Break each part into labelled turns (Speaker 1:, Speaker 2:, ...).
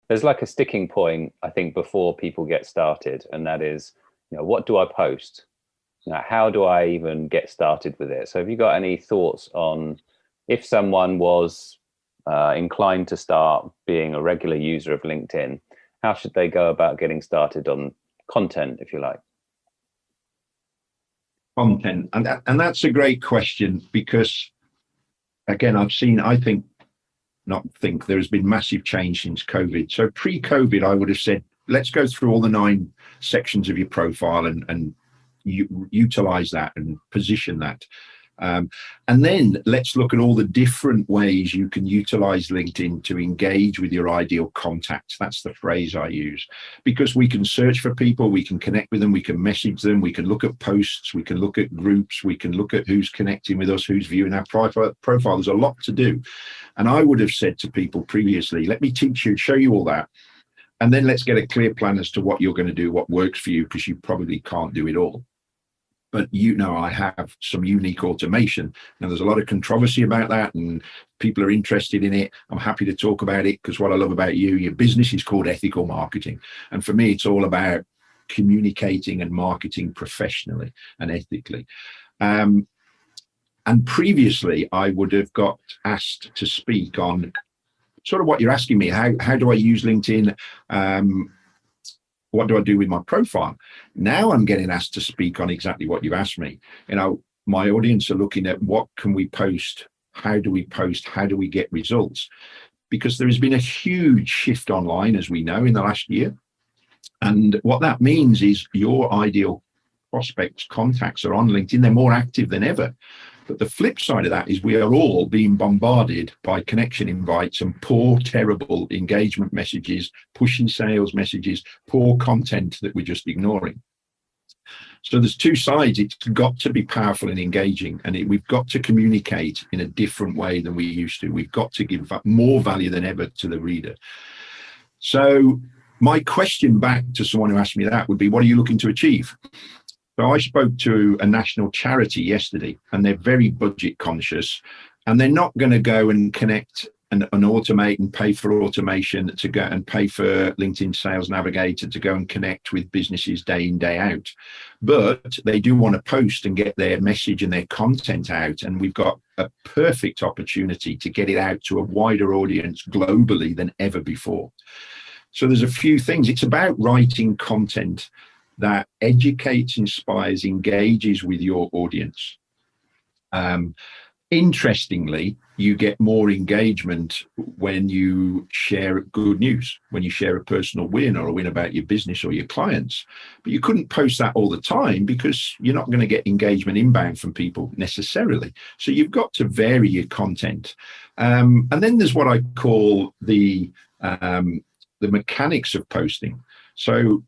Speaker 1: there's like a sticking point, I think, before people get started, and that is, what do I post? How do I even get started with it? So have you got any thoughts on, if someone was inclined to start being a regular user of LinkedIn, how should they go about getting started on content, if you like?
Speaker 2: Content, and that's a great question, because again, there has been massive change since COVID. So pre-COVID, I would have said, let's go through all the 9 sections of your profile and utilize that and position that. And then let's look at all the different ways you can utilize LinkedIn to engage with your ideal contacts. That's the phrase I use, because we can search for people, we can connect with them, we can message them, we can look at posts, we can look at groups, we can look at who's connecting with us, who's viewing our profile. There's a lot to do. And I would have said to people previously, let me teach you, show you all that. And then let's get a clear plan as to what you're going to do, what works for you, because you probably can't do it all. But I have some unique automation. Now, there's a lot of controversy about that, and people are interested in it. I'm happy to talk about it, because what I love about your business is called ethical marketing. And for me, it's all about communicating and marketing professionally and ethically. And previously, I would have got asked to speak on sort of what you're asking me. How do I use LinkedIn? What do I do with my profile? Now I'm getting asked to speak on exactly what you've asked me. My audience are looking at, what can we post? How do we post? How do we get results? Because there has been a huge shift online, as we know, in the last year. And what that means is your ideal prospects, contacts are on LinkedIn. They're more active than ever. But the flip side of that is we are all being bombarded by connection invites and poor, terrible engagement messages, pushing sales messages, poor content that we're just ignoring. So there's 2 sides. It's got to be powerful and engaging, and we've got to communicate in a different way than we used to. We've got to give more value than ever to the reader. So my question back to someone who asked me that would be, what are you looking to achieve? So I spoke to a national charity yesterday, and they're very budget conscious, and they're not going to go and connect and automate and pay for automation to go and pay for LinkedIn Sales Navigator to go and connect with businesses day in, day out. But they do want to post and get their message and their content out. And we've got a perfect opportunity to get it out to a wider audience globally than ever before. So there's a few things. It's about writing content that educates, inspires, engages with your audience. Interestingly, you get more engagement when you share good news, when you share a personal win or a win about your business or your clients. But you couldn't post that all the time, because you're not going to get engagement inbound from people necessarily. So you've got to vary your content. And then there's what I call the mechanics of posting. So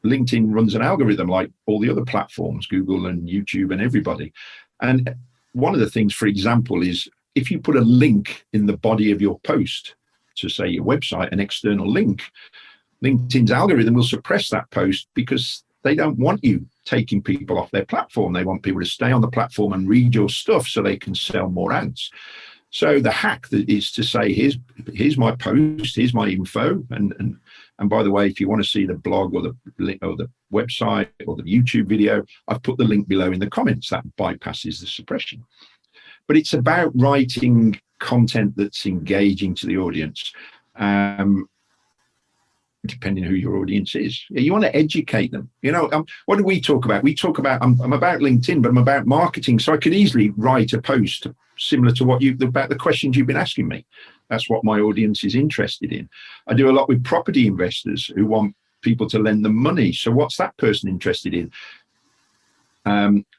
Speaker 2: LinkedIn runs an algorithm like all the other platforms, Google and YouTube and everybody. And one of the things, for example, is if you put a link in the body of your post to, say, your website, an external link, LinkedIn's algorithm will suppress that post, because they don't want you taking people off their platform. They want people to stay on the platform and read your stuff so they can sell more ads. So the hack is to say, here's my post, here's my info, and by the way, if you want to see the blog or the website or the YouTube video, I've put the link below in the comments. That bypasses the suppression. But it's about writing content that's engaging to the audience, depending who your audience is. You want to educate them. What do we talk about? We talk about, I'm about LinkedIn, but I'm about marketing. So I could easily write a post similar to about the questions you've been asking me. That's what my audience is interested in. I do a lot with property investors who want people to lend them money. So what's that person interested in?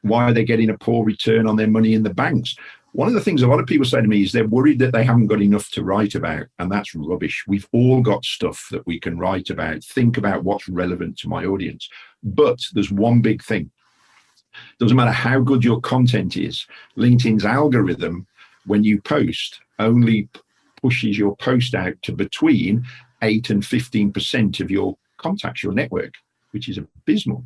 Speaker 2: Why are they getting a poor return on their money in the banks? One of the things a lot of people say to me is they're worried that they haven't got enough to write about, and that's rubbish. We've all got stuff that we can write about. Think about what's relevant to my audience. But there's one big thing. Doesn't matter how good your content is, LinkedIn's algorithm, when you post, only pushes your post out to between 8 and 15% of your contacts, your network, which is abysmal.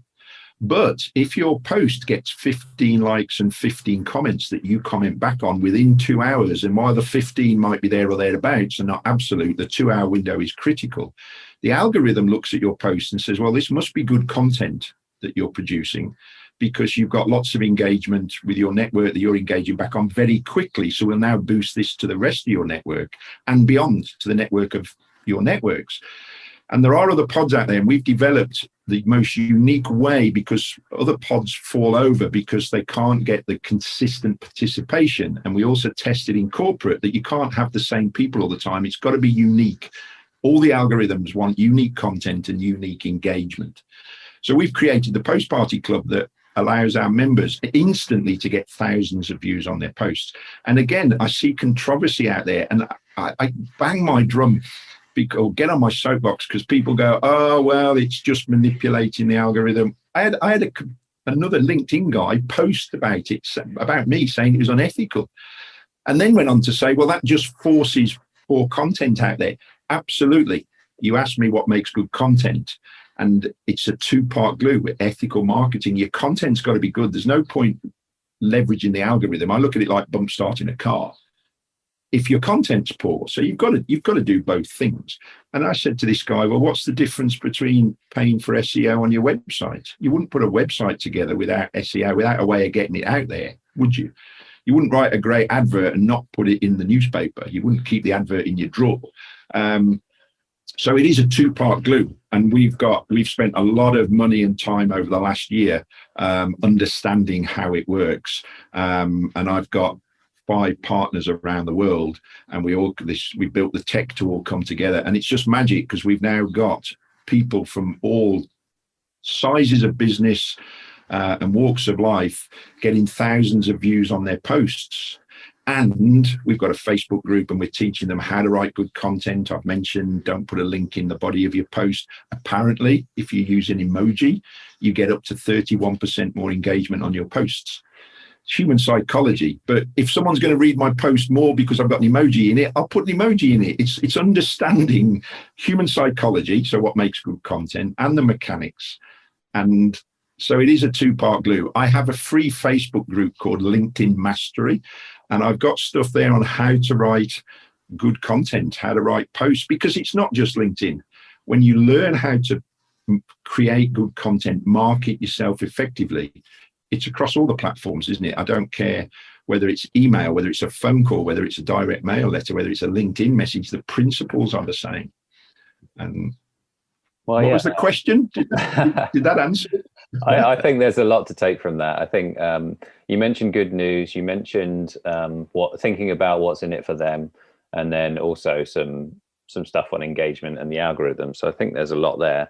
Speaker 2: But if your post gets 15 likes and 15 comments that you comment back on within 2 hours, and while the 15 might be there or thereabouts and not absolute, the 2-hour window is critical. The algorithm looks at your post and says, well, this must be good content that you're producing, because you've got lots of engagement with your network that you're engaging back on very quickly. So we'll now boost this to the rest of your network and beyond, to the network of your networks. And there are other pods out there, and we've developed the most unique way, because other pods fall over because they can't get the consistent participation. And we also tested in corporate that you can't have the same people all the time. It's got to be unique. All the algorithms want unique content and unique engagement. So we've created the Post Party Club that allows our members instantly to get thousands of views on their posts. And again, I see controversy out there, and I bang my drum or get on my soapbox because people go, oh, well, it's just manipulating the algorithm. I had another LinkedIn guy post about me saying it was unethical, and then went on to say, well, that just forces poor content out there. Absolutely. You asked me what makes good content, and it's a two-part glue with ethical marketing. Your content's got to be good. There's no point leveraging the algorithm. I look at it like bump starting a car. If your content's poor, so you've got to do both things. And I said to this guy, well, what's the difference between paying for SEO on your website? You wouldn't put a website together without SEO, without a way of getting it out there, would you? You wouldn't write a great advert and not put it in the newspaper. You wouldn't keep the advert in your drawer. So it is a two-part glue, and we've spent a lot of money and time over the last year understanding how it works. And I've got 5 partners around the world, and we built the tech to all come together, and it's just magic because we've now got people from all sizes of business and walks of life getting thousands of views on their posts. And we've got a Facebook group, and we're teaching them how to write good content. I've mentioned don't put a link in the body of your post. Apparently, if you use an emoji, you get up to 31% more engagement on your posts. Human psychology. But if someone's going to read my post more because I've got an emoji in it, I'll put an emoji in it. It's understanding human psychology, so what makes good content, and the mechanics. And so it is a two-part glue. I have a free Facebook group called LinkedIn Mastery, and I've got stuff there on how to write good content, how to write posts, because it's not just LinkedIn. When you learn how to create good content, market yourself effectively, it's across all the platforms, isn't it? I don't care whether it's email, whether it's a phone call, whether it's a direct mail letter, whether it's a LinkedIn message, the principles are the same. And what was the question? Did that answer it?
Speaker 1: I think there's a lot to take from that. I think you mentioned good news. You mentioned thinking about what's in it for them, and then also some stuff on engagement and the algorithm. So I think there's a lot there.